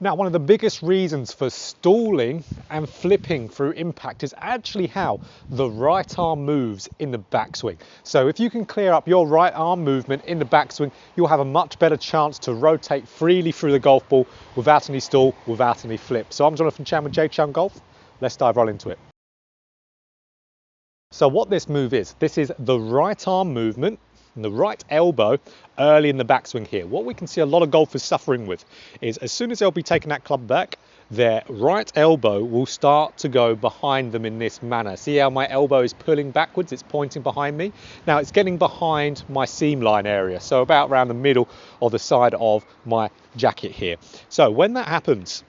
Now, one of the biggest reasons for stalling and flipping through impact is actually how the right arm moves in the backswing. So if you can clear up your right arm movement in the backswing, you'll have a much better chance to rotate freely through the golf ball without any stall, without any flip. So I'm Jonathan Chan with JChownGolf. Let's dive right into it. So what this move is, this is the right arm movement and the right elbow early in the backswing here. What we can see a lot of golfers suffering with is as soon as they'll be taking that club back, their right elbow will start to go behind them in this manner. See how my elbow is pulling backwards, it's pointing behind me. Now it's getting behind my seam line area, so about around the middle or the side of my jacket here. So when that happens,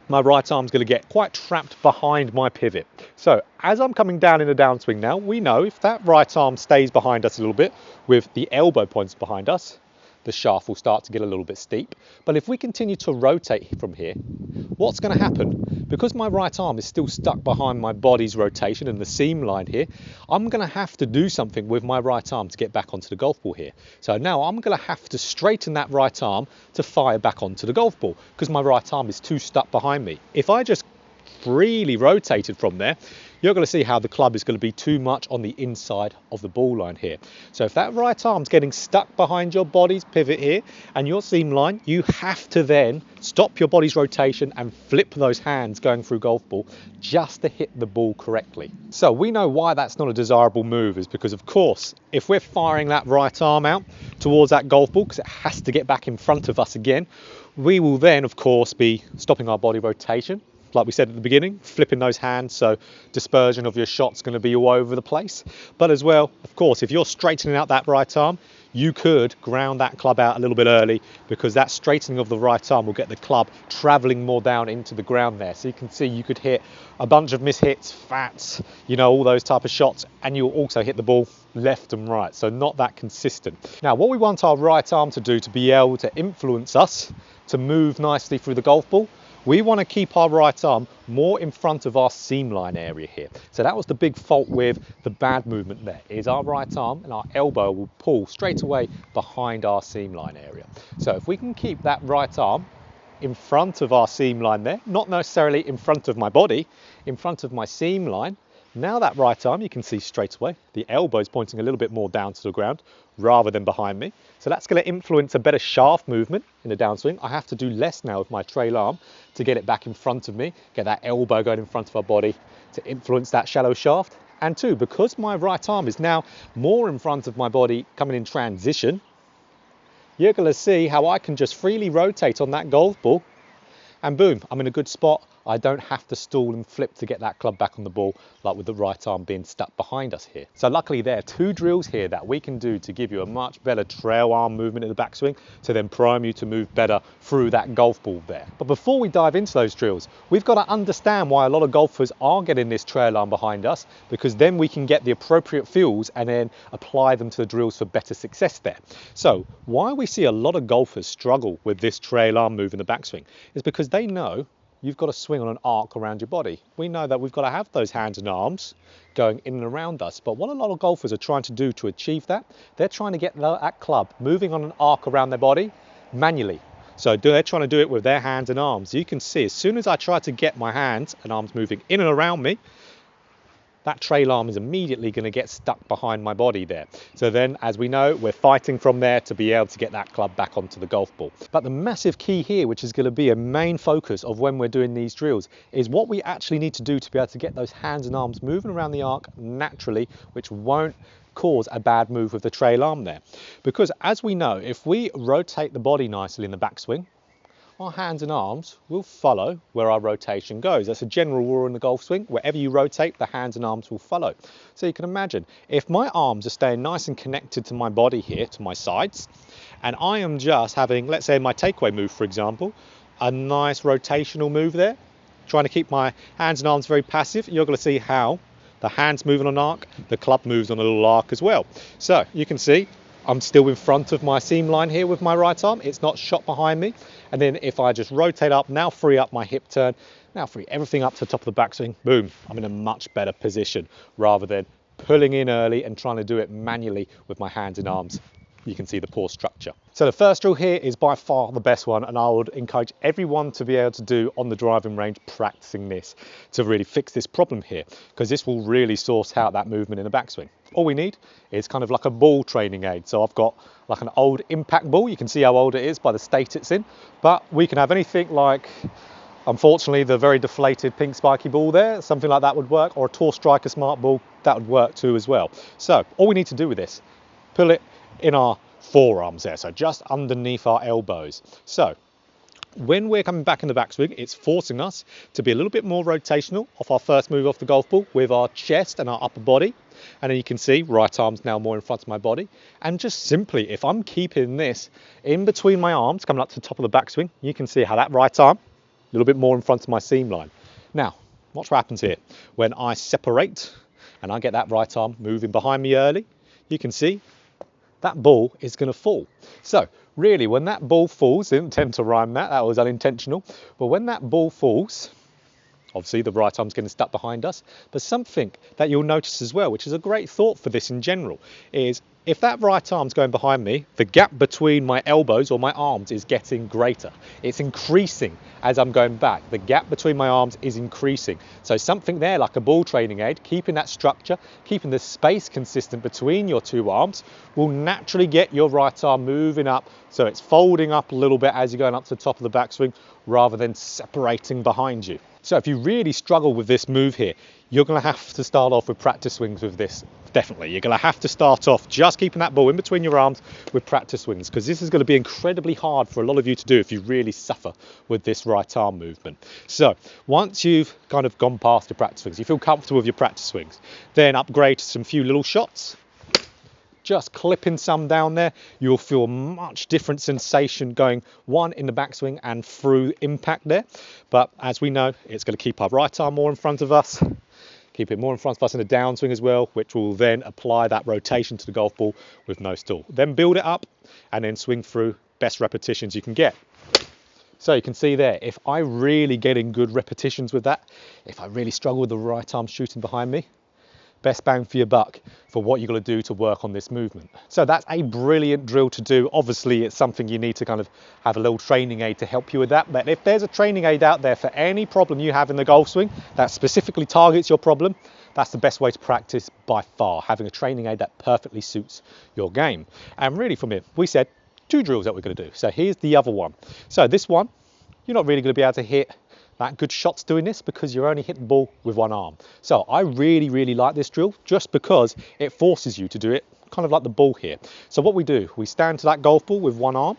my right arm's going to get quite trapped behind my pivot. So as I'm coming down in a downswing now, we know if that right arm stays behind us a little bit with the elbow points behind us, the shaft will start to get a little bit steep. But if we continue to rotate from here, what's going to happen? Because my right arm is still stuck behind my body's rotation and the seam line here, I'm going to have to do something with my right arm to get back onto the golf ball here. So now I'm going to have to straighten that right arm to fire back onto the golf ball because my right arm is too stuck behind me. If I just freely rotated from there, you're going to see how the club is going to be too much on the inside of the ball line here. So if that right arm's getting stuck behind your body's pivot here and your seam line, you have to then stop your body's rotation and flip those hands going through golf ball just to hit the ball correctly. So we know why that's not a desirable move is because, of course, if we're firing that right arm out towards that golf ball because it has to get back in front of us again, we will then, of course, be stopping our body rotation. Like we said at the beginning, flipping those hands, so dispersion of your shot's going to be all over the place. But as well, of course, if you're straightening out that right arm, you could ground that club out a little bit early because that straightening of the right arm will get the club traveling more down into the ground there. So you can see you could hit a bunch of mishits, fats, all those type of shots, and you'll also hit the ball left and right. So not that consistent. Now, what we want our right arm to do to be able to influence us to move nicely through the golf ball, we want to keep our right arm more in front of our seam line area here. So that was the big fault with the bad movement there, is our right arm and our elbow will pull straight away behind our seam line area. So if we can keep that right arm in front of our seam line there, not necessarily in front of my body, in front of my seam line, now that right arm, you can see straight away, the elbow is pointing a little bit more down to the ground rather than behind me. So that's going to influence a better shaft movement in the downswing. I have to do less now with my trail arm to get it back in front of me, get that elbow going in front of our body to influence that shallow shaft. And two, because my right arm is now more in front of my body coming in transition, you're going to see how I can just freely rotate on that golf ball and boom, I'm in a good spot. I don't have to stall and flip to get that club back on the ball like with the right arm being stuck behind us here. So luckily there are two drills here that we can do to give you a much better trail arm movement in the backswing to then prime you to move better through that golf ball there. But before we dive into those drills, we've got to understand why a lot of golfers are getting this trail arm behind us, because then we can get the appropriate feels and then apply them to the drills for better success there. So why we see a lot of golfers struggle with this trail arm move in the backswing is because they know you've got to swing on an arc around your body. We know that we've got to have those hands and arms going in and around us. But what a lot of golfers are trying to do to achieve that, they're trying to get that club moving on an arc around their body manually. So they're trying to do it with their hands and arms. You can see as soon as I try to get my hands and arms moving in and around me, that trail arm is immediately going to get stuck behind my body there. So then, as we know, we're fighting from there to be able to get that club back onto the golf ball. But the massive key here, which is going to be a main focus of when we're doing these drills, is what we actually need to do to be able to get those hands and arms moving around the arc naturally, which won't cause a bad move with the trail arm there. Because as we know, if we rotate the body nicely in the backswing, our hands and arms will follow where our rotation goes. That's a general rule in the golf swing. Wherever you rotate, the hands and arms will follow. So you can imagine, if my arms are staying nice and connected to my body here, to my sides, and I am just having, let's say my takeaway move, for example, a nice rotational move there, trying to keep my hands and arms very passive, you're going to see how the hands move on an arc, the club moves on a little arc as well. So you can see I'm still in front of my seam line here with my right arm. It's not shot behind me. And then if I just rotate up, now free up my hip turn, now free everything up to the top of the backswing, boom, I'm in a much better position rather than pulling in early and trying to do it manually with my hands and arms. You can see the poor structure. So the first drill here is by far the best one, and I would encourage everyone to be able to do on the driving range, practicing this to really fix this problem here, because this will really sort out that movement in the backswing. All we need is kind of like a ball training aid. So I've got like an old impact ball. You can see how old it is by the state it's in, but we can have anything like, unfortunately, the very deflated pink spiky ball there, something like that would work, or a Tour Striker Smart ball, that would work too as well. So all we need to do with this, pull it in our forearms there, so just underneath our elbows. So when we're coming back in the backswing, it's forcing us to be a little bit more rotational off our first move off the golf ball with our chest and our upper body. And then you can see right arm's now more in front of my body. And just simply, if I'm keeping this in between my arms, coming up to the top of the backswing, you can see how that right arm, a little bit more in front of my seam line. Now, watch what happens here. When I separate and I get that right arm moving behind me early, you can see that ball is going to fall. So really, when that ball falls, didn't intend to rhyme that, that was unintentional, but when that ball falls, obviously the right arm's getting stuck behind us, but something that you'll notice as well, which is a great thought for this in general, is if that right arm's going behind me, the gap between my elbows or my arms is getting greater. It's increasing as I'm going back. The gap between my arms is increasing. So something there like a ball training aid, keeping that structure, keeping the space consistent between your two arms will naturally get your right arm moving up. So it's folding up a little bit as you're going up to the top of the backswing rather than separating behind you. So if you really struggle with this move here, you're going to have to start off with practice swings with this. Definitely, you're going to have to start off just keeping that ball in between your arms with practice swings, because this is going to be incredibly hard for a lot of you to do if you really suffer with this right arm movement. So once you've kind of gone past your practice swings, you feel comfortable with your practice swings, then upgrade to some few little shots. Just clipping some down there, you'll feel a much different sensation going one in the backswing and through impact there. But as we know, it's going to keep our right arm more in front of us, keep it more in front of us in the downswing as well, which will then apply that rotation to the golf ball with no stall. Then build it up and then swing through best repetitions you can get. So you can see there, if I really get in good repetitions with that, if I really struggle with the right arm shooting behind me, best bang for your buck for what you're going to do to work on this movement. So that's a brilliant drill to do. Obviously, it's something you need to kind of have a little training aid to help you with that. But if there's a training aid out there for any problem you have in the golf swing that specifically targets your problem, that's the best way to practice by far, having a training aid that perfectly suits your game. And really from it, we said 2 drills that we're going to do. So here's the other one. So this one, you're not really going to be able to hit that good shots doing this because you're only hitting the ball with one arm. So I really like this drill just because it forces you to do it kind of like the ball here. So what we do, we stand to that golf ball with one arm.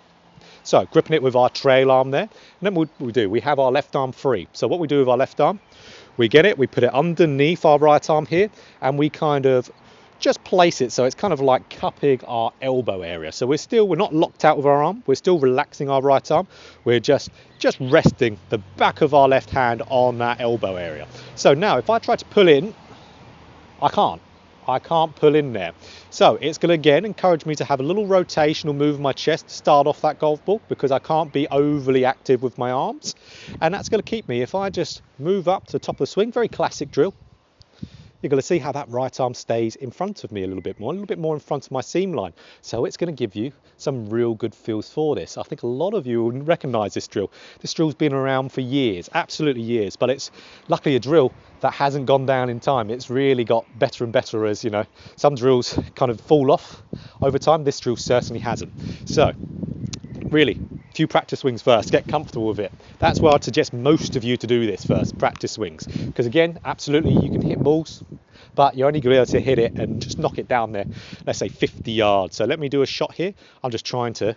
So gripping it with our trail arm there. And then what we do, we have our left arm free. So what we do with our left arm, we get it, we put it underneath our right arm here, and we kind of just place it so it's kind of like cupping our elbow area. So we're not locked out with our arm, we're still relaxing our right arm, we're just resting the back of our left hand on that elbow area. So now if I try to pull in, I can't pull in there. So it's going to again encourage me to have a little rotational move of my chest to start off that golf ball, because I can't be overly active with my arms. And that's going to keep me, if I just move up to the top of the swing, very classic drill, you're going to see how that right arm stays in front of me a little bit more in front of my seam line. So it's going to give you some real good feels for this. I think a lot of you will recognise this drill. This drill's been around for years, absolutely years, but it's luckily a drill that hasn't gone down in time. It's really got better and better as, you know, some drills kind of fall off over time. This drill certainly hasn't. So really, a few practice swings first, get comfortable with it. That's why I'd suggest most of you to do this first, practice swings. Because again, absolutely you can hit balls, but you're only going to be able to hit it and just knock it down there, let's say 50 yards. So let me do a shot here. I'm just trying to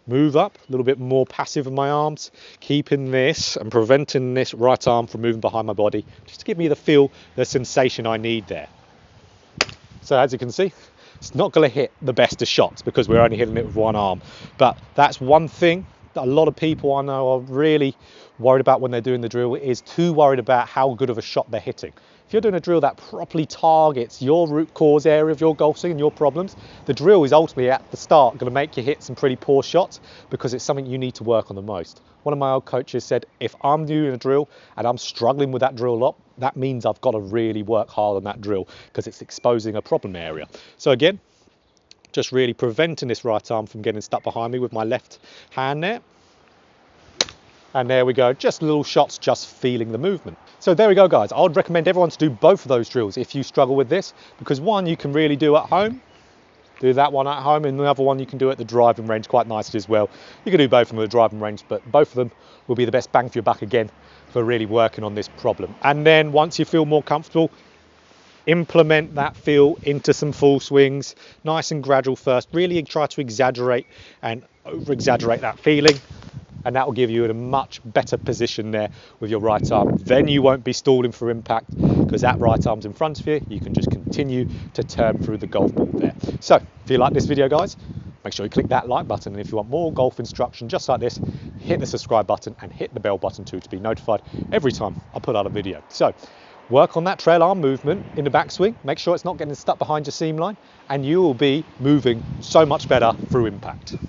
move up, a little bit more passive with my arms, keeping this and preventing this right arm from moving behind my body, just to give me the feel, the sensation I need there. So as you can see, it's not going to hit the best of shots because we're only hitting it with one arm. But that's one thing that a lot of people I know are really worried about when they're doing the drill, is too worried about how good of a shot they're hitting. If you're doing a drill that properly targets your root cause area of your golf swing and your problems, the drill is ultimately at the start going to make you hit some pretty poor shots because it's something you need to work on the most. One of my old coaches said, if I'm doing a drill and I'm struggling with that drill a lot, that means I've got to really work hard on that drill because it's exposing a problem area. So again, just really preventing this right arm from getting stuck behind me with my left hand there. And there we go, just little shots, just feeling the movement. So there we go, guys. I would recommend everyone to do both of those drills if you struggle with this, because one you can really do at home. Do that one at home, and the other one you can do at the driving range quite nicely as well. You can do both of them at the driving range, but both of them will be the best bang for your buck again for really working on this problem. And then once you feel more comfortable, implement that feel into some full swings, nice and gradual first. Really try to exaggerate and over-exaggerate that feeling, and that will give you in a much better position there with your right arm. Then you won't be stalling for impact because that right arm's in front of you. You can just continue to turn through the golf ball there. So if you like this video, guys, make sure you click that like button. And if you want more golf instruction just like this, hit the subscribe button and hit the bell button too to be notified every time I put out a video. So work on that trail arm movement in the backswing. Make sure it's not getting stuck behind your seam line, and you will be moving so much better through impact.